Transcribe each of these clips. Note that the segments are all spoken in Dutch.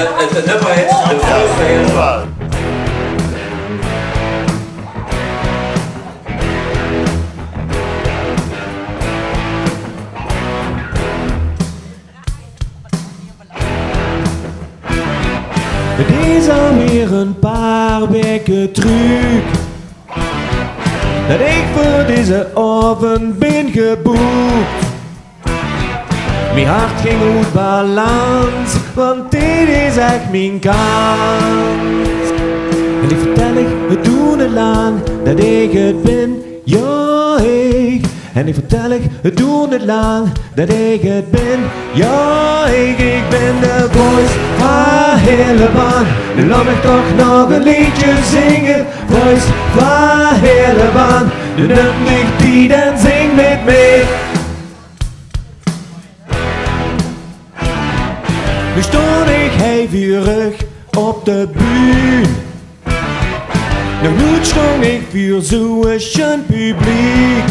Het nummer is de Voice. Het is alweer een paar weken terug dat ik voor deze avond ben geboekt. Mijn hart ging uit balans, want dit is echt mijn kans. En ik vertel ik, we doen het lang, dat ik het ben, ja ik. En ik vertel ik, we doen het lang, dat ik het ben, ja ik. Ik ben de voice van Helleman. Nu laat ik toch nog een liedje zingen. Voice van Helleman. Nu neem ik die en zing met me. Nu stond ik hevig op de bühne. Nog nooit stond ik voor zo'n schön publiek.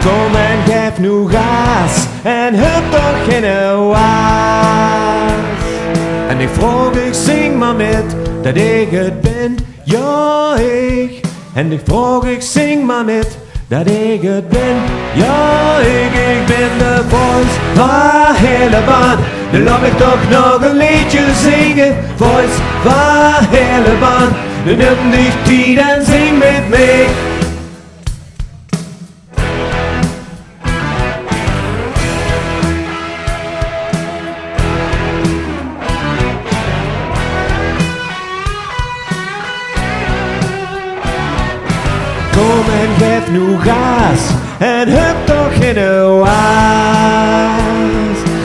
Kom en geef nu gas en heb toch geen waas. En ik vroeg, ik zing maar met, dat ik het ben, ja ik. En ik vroeg, ik zing maar met, dat ik het ben, ja ik. Ik ben de voice van Helleman. Nu laat ik toch nog een liedje zingen. Voice van Helleman. Nu neem dich die en zing met me. Kom en geef nu gas en heb toch geen waas.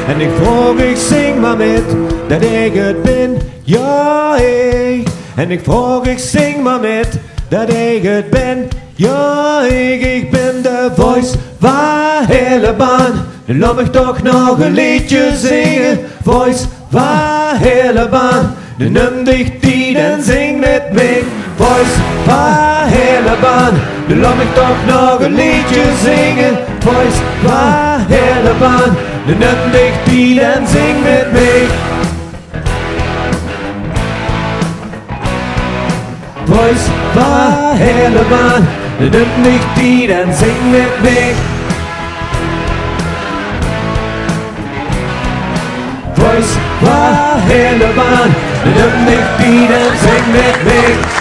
En ik vroeg, ik zing maar met, dat ik het ben, ja ik. En ik vroeg, ik zing maar met, dat ik het ben, ja ik. Ik ben de voice van Helleman. Nu laat me toch nog een liedje zingen. Voice van Helleman. Nu neem dich die en zing met me. Voice van Helleman. Nu laat me toch nog een liedje zingen. Voice van Helleman. Nu neem dich die en zing met me. Voice van Helleman. Nu neem dich die en zing met me. Voice van Helleman. Nu neem dich die en zing met me.